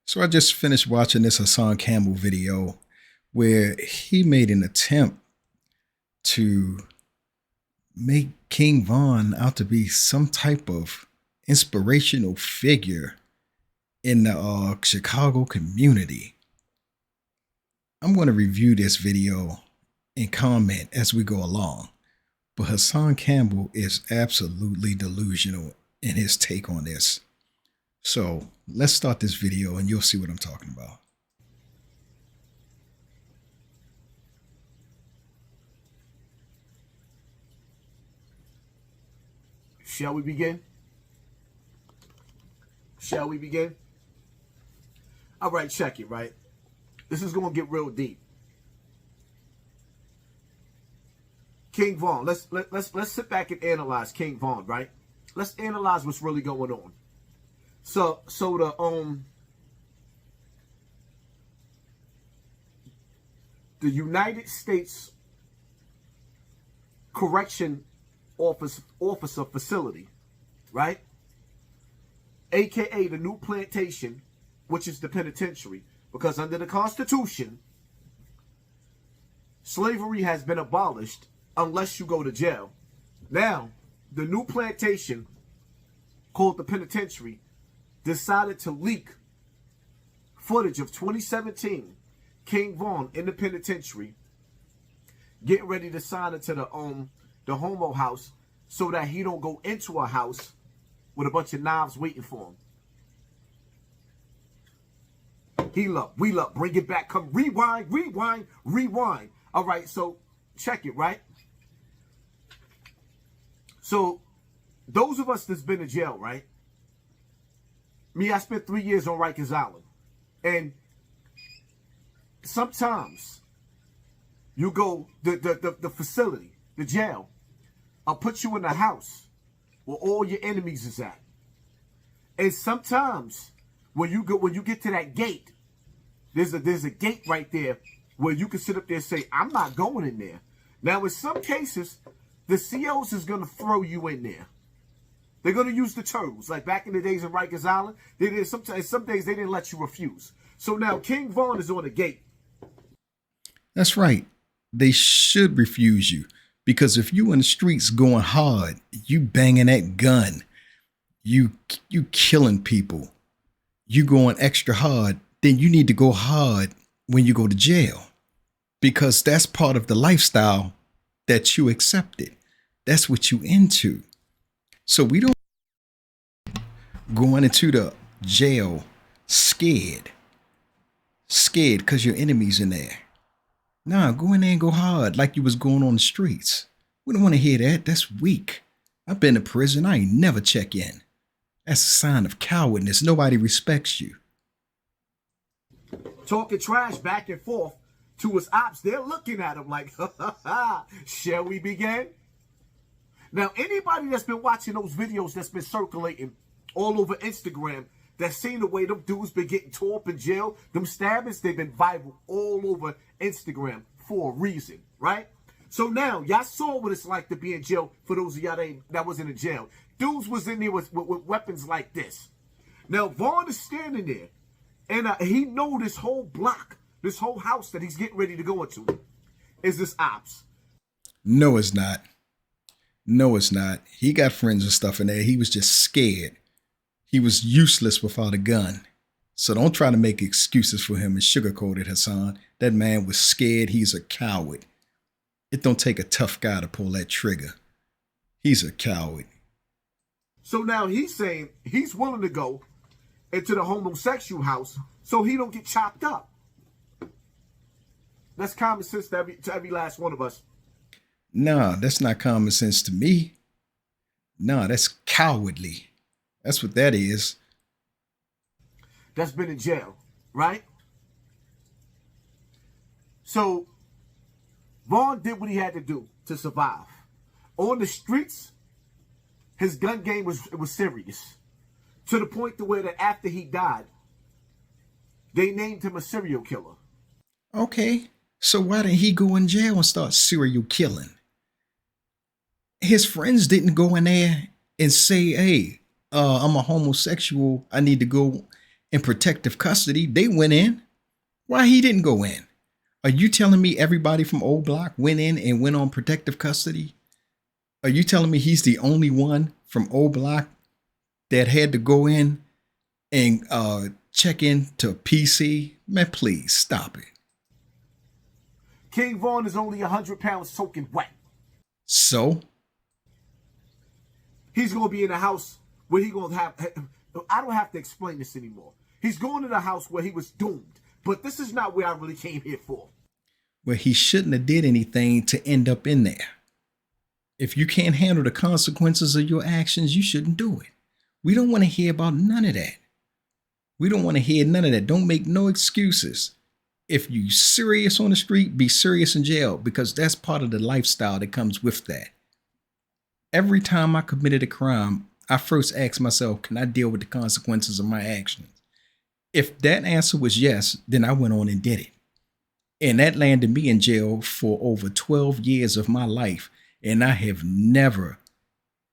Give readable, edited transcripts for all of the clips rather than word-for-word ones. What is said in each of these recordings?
So I just finished watching this Hassan Campbell video where he made an attempt to make King Von out to be some type of inspirational figure in the Chicago community. I'm going to review this video and comment as we go along. But Hassan Campbell is absolutely delusional in his take on this. So let's start this video and you'll see what I'm talking about. Shall we begin? Shall we begin? All right, check it, right? This is going to get real deep. King Von, let's sit back and analyze King Von, right? Let's analyze what's really going on. So the United States Correction Officer Facility, right? AKA the new plantation, which is the penitentiary, because under the Constitution, slavery has been abolished unless you go to jail. Now, the new plantation, called the penitentiary, decided to leak footage of 2017 King Von in the penitentiary, getting ready to sign into the homo house so that he don't go into a house with a bunch of knives waiting for him. Heal up, wheel up, bring it back, come rewind, rewind, rewind. All right, so check it, right? So those of us that's been in jail, right? Me, I spent 3 years on Rikers Island. And sometimes you go, the facility, the jail, I'll put you in a house where all your enemies is at. And sometimes when you get to that gate, there's a gate right there where you can sit up there and say, I'm not going in there. Now, in some cases, the COs is going to throw you in there. They're going to use the turtles. Like back in the days of Rikers Island, they did sometimes, some days they didn't let you refuse. So now King Von is on the gate. That's right. They should refuse you. Because if you in the streets going hard, you banging that gun, you killing people, you going extra hard, then you need to go hard when you go to jail. Because that's part of the lifestyle that you accepted. That's what you into. So we don't going into the jail scared because your enemy's in there. Nah, go in there and go hard like you was going on the streets. We don't want to hear that. That's weak. I've been to prison. I ain't never check in. That's a sign of cowardness. Nobody respects you. Talking trash back and forth to his ops. They're looking at him like, ha, ha, ha. Shall we begin? Now, anybody that's been watching those videos that's been circulating all over Instagram, that's seen the way them dudes been getting tore up in jail, them stabbings, they've been viral all over Instagram for a reason, right? So now, y'all saw what it's like to be in jail for those of y'all that wasn't in jail. Dudes was in there with weapons like this. Now, Vaughn is standing there, and he know this whole block, this whole house that he's getting ready to go into is this ops. No, it's not. No, it's not. He got friends and stuff in there. He was just scared. He was useless without a gun. So don't try to make excuses for him and sugarcoat it, Hassan. That man was scared. He's a coward. It don't take a tough guy to pull that trigger. He's a coward. So now he's saying he's willing to go into the homosexual house so he don't get chopped up. That's common sense to every last one of us. Nah, that's not common sense to me. Nah, that's cowardly. That's what that is. That's been in jail, right? So Vaughn did what he had to do to survive. On the streets, his gun game was serious. To the point to where that after he died, they named him a serial killer. Okay, so why didn't he go in jail and start serial killing? His friends didn't go in there and say, hey, I'm a homosexual. I need to go in protective custody. They went in. Why he didn't go in? Are you telling me everybody from Old Block went in and went on protective custody? Are you telling me he's the only one from Old Block that had to go in and check in to PC? Man, please stop it. King Von is only 100 pounds soaking wet. So? He's going to be in a house where he's going to have... I don't have to explain this anymore. He's going to the house where he was doomed. But this is not where I really came here for. Where he shouldn't have did anything to end up in there. If you can't handle the consequences of your actions, you shouldn't do it. We don't want to hear about none of that. We don't want to hear none of that. Don't make no excuses. If you serious on the street, be serious in jail, because that's part of the lifestyle that comes with that. Every time I committed a crime, I first asked myself, can I deal with the consequences of my actions? If that answer was yes, then I went on and did it. And that landed me in jail for over 12 years of my life. And I have never,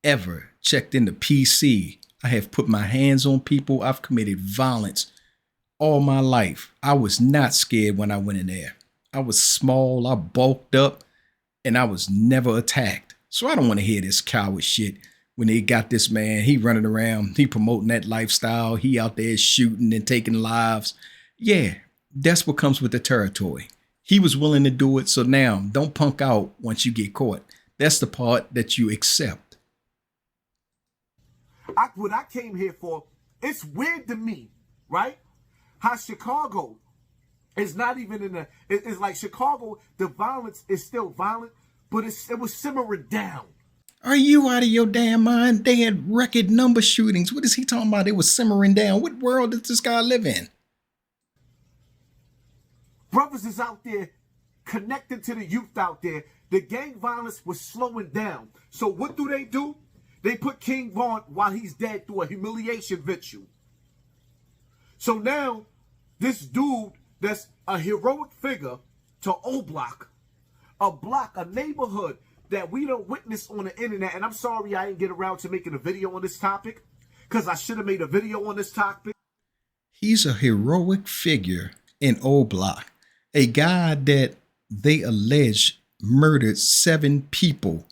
ever checked into PC. I have put my hands on people. I've committed violence all my life. I was not scared when I went in there. I was small, I bulked up, and I was never attacked. So I don't want to hear this coward shit when they got this man, he running around, he promoting that lifestyle, he out there shooting and taking lives. Yeah, that's what comes with the territory. He was willing to do it, so now don't punk out once you get caught. That's the part that you accept. What I came here for, it's weird to me, right? How Chicago is not even in it's like Chicago, the violence is still violent, but it was simmering down. Are you out of your damn mind? They had record number shootings. What is he talking about? It was simmering down. What world does this guy live in? Brothers is out there connecting to the youth out there. The gang violence was slowing down. So what do? They put King Von while he's dead through a humiliation ritual. So now this dude that's a heroic figure to Old Block, a neighborhood that we don't witness on the internet. And I'm sorry I didn't get around to making a video on this topic, because I should have made a video on this topic. He's a heroic figure in Old Block, a guy that they allege murdered 7 people,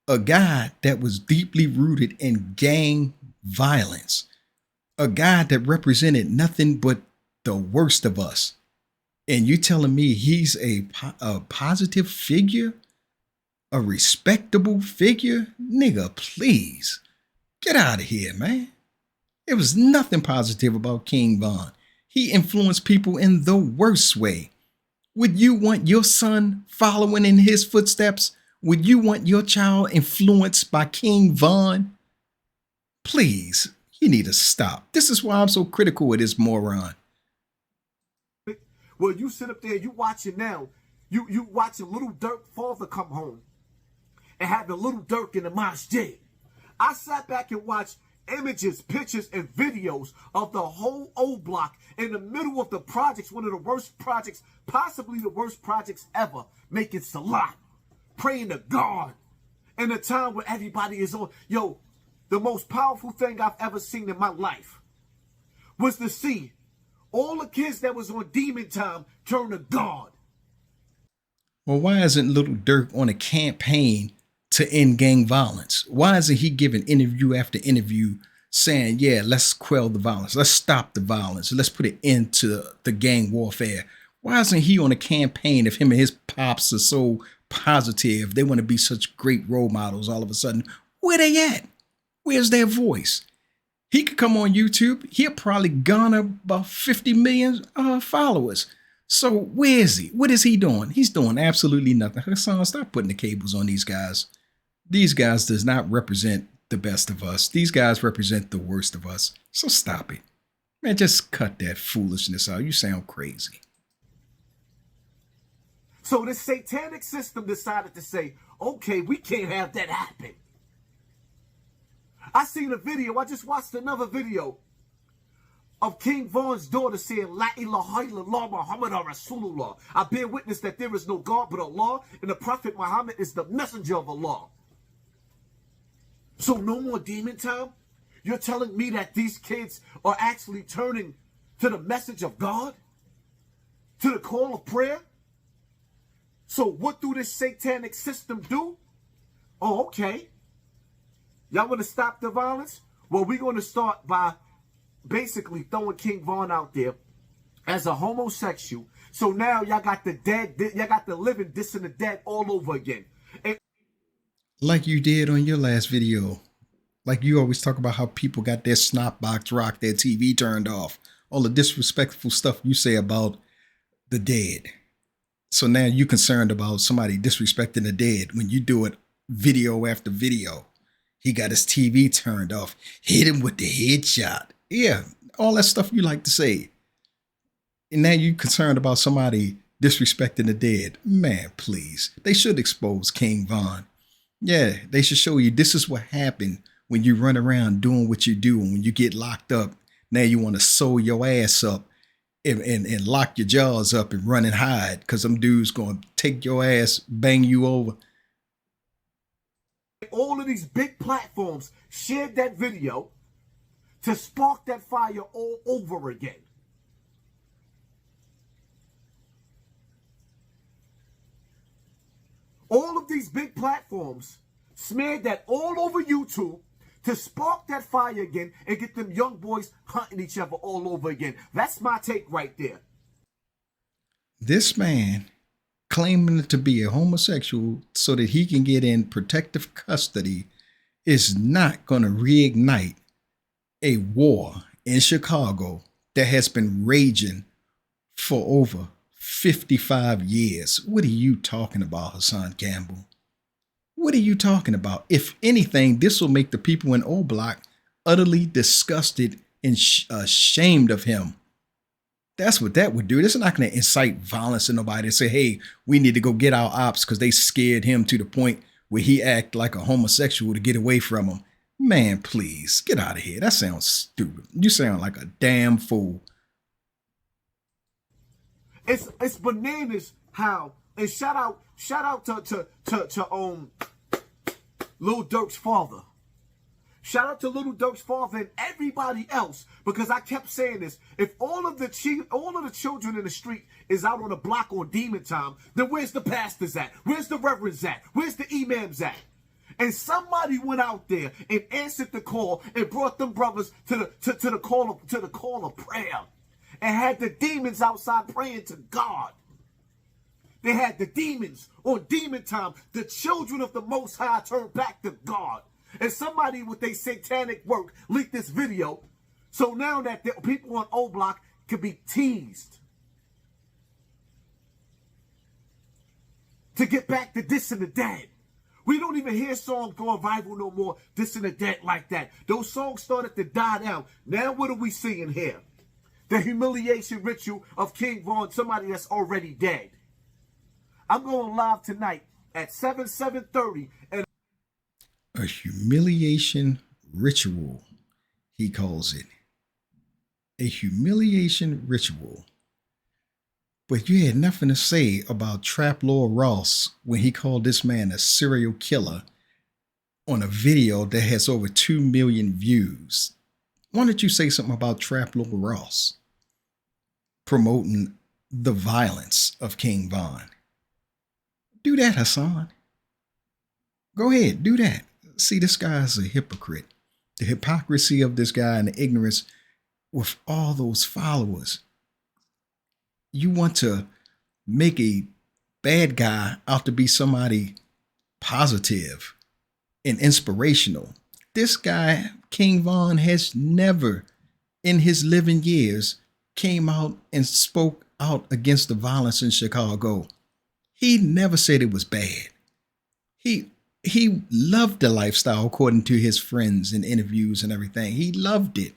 a guy that was deeply rooted in gang violence, a guy that represented nothing but the worst of us. And you telling me he's a positive figure? A respectable figure? Nigga, please. Get out of here, man. There was nothing positive about King Von. He influenced people in the worst way. Would you want your son following in his footsteps? Would you want your child influenced by King Von? Please, you need to stop. This is why I'm so critical of this moron. Well, you sit up there, you watching now. You watching Little Dirk father come home and have the Little Dirk in the masjid. I sat back and watched images, pictures, and videos of the whole Old Block in the middle of the projects, one of the worst projects, possibly the worst projects ever, making salat, praying to God, in a time where everybody is on. Yo, the most powerful thing I've ever seen in my life was to see all the kids that was on demon time turn to God. Well, why isn't Little Dirk on a campaign to end gang violence? Why isn't he giving interview after interview saying, yeah, let's quell the violence, let's stop the violence, let's put an end to the gang warfare? Why isn't he on a campaign if him and his pops are so positive, they want to be such great role models all of a sudden? Where they at? Where's their voice? He could come on YouTube. He'll probably garner about 50 million followers. So where is he? What is he doing? He's doing absolutely nothing. Hassan, stop putting the cables on these guys. These guys does not represent the best of us. These guys represent the worst of us. So stop it. Man, just cut that foolishness out. You sound crazy. So this satanic system decided to say, okay, we can't have that happen. I seen a video, I just watched another video of King Von's daughter saying, La ilaha illallah Muhammad Rasulullah. I bear witness that there is no God but Allah, and the Prophet Muhammad is the messenger of Allah. So no more demon time? You're telling me that these kids are actually turning to the message of God, to the call of prayer. So what do this satanic system do? Oh, okay. Y'all want to stop the violence? Well, we're going to start by basically throwing King Von out there as a homosexual. So now y'all got the dead, y'all got the living dissing the dead all over again. And like you did on your last video. Like you always talk about how people got their snot box rocked, their TV turned off, all the disrespectful stuff you say about the dead. So now you're concerned about somebody disrespecting the dead when you do it video after video. He got his TV turned off, hit him with the headshot. Yeah, all that stuff you like to say. And now you're concerned about somebody disrespecting the dead. Man, please. They should expose King Von. Yeah, they should show you this is what happened when you run around doing what you do. And when you get locked up, now you want to sew your ass up and lock your jaws up and run and hide because them dudes going to take your ass, bang you over. all of these big platforms shared that video to spark that fire all over again. All of these big platforms smeared that all over YouTube to spark that fire again and get them young boys hunting each other all over again. That's my take right there. This man claiming to be a homosexual so that he can get in protective custody is not going to reignite a war in Chicago that has been raging for over 55 years. What are you talking about, Hassan Campbell? What are you talking about? If anything, this will make the people in O Block utterly disgusted and ashamed of him. That's what that would do. This is not going to incite violence in nobody and say, hey, we need to go get our ops because they scared him to the point where he act like a homosexual to get away from him. Man, please, get out of here. That sounds stupid. You sound like a damn fool. It's bananas how, and shout out to Lil Durk's father. Shout out to Little Durk's father and everybody else, because I kept saying this. If all of the children in the street is out on the block on demon time, then where's the pastors at? Where's the reverends at? Where's the imams at? And somebody went out there and answered the call and brought them brothers to the call of prayer, and had the demons outside praying to God. They had the demons on demon time. The children of the Most High turned back to God. And somebody with their satanic work leaked this video. So now that the people on O Block can be teased to get back to dissing the dead. We don't even hear songs going viral no more, dissing the dead like that. Those songs started to die down. Now what are we seeing here? The humiliation ritual of King Von, somebody that's already dead. I'm going live tonight at 7:30 and a humiliation ritual, he calls it. A humiliation ritual. But you had nothing to say about Trap Lord Ross when he called this man a serial killer on a video that has over 2 million views. Why don't you say something about Trap Lord Ross promoting the violence of King Von? Do that, Hassan. Go ahead, do that. See, this guy is a hypocrite. The hypocrisy of this guy and the ignorance with all those followers. You want to make a bad guy out to be somebody positive and inspirational. This guy, King Von, has never in his living years came out and spoke out against the violence in Chicago. He never said it was bad. He loved the lifestyle according to his friends and interviews and everything. He loved it.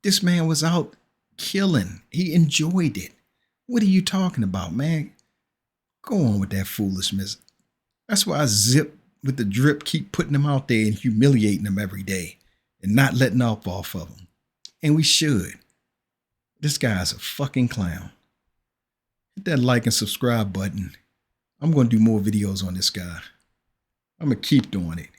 This man was out killing. He enjoyed it. What are you talking about, man? Go on with that foolishness. That's why I Zip with the drip keep putting them out there and humiliating them every day and not letting off of them. And we should. This guy's a fucking clown. Hit that like and subscribe button. I'm going to do more videos on this guy. I'm going to keep doing it.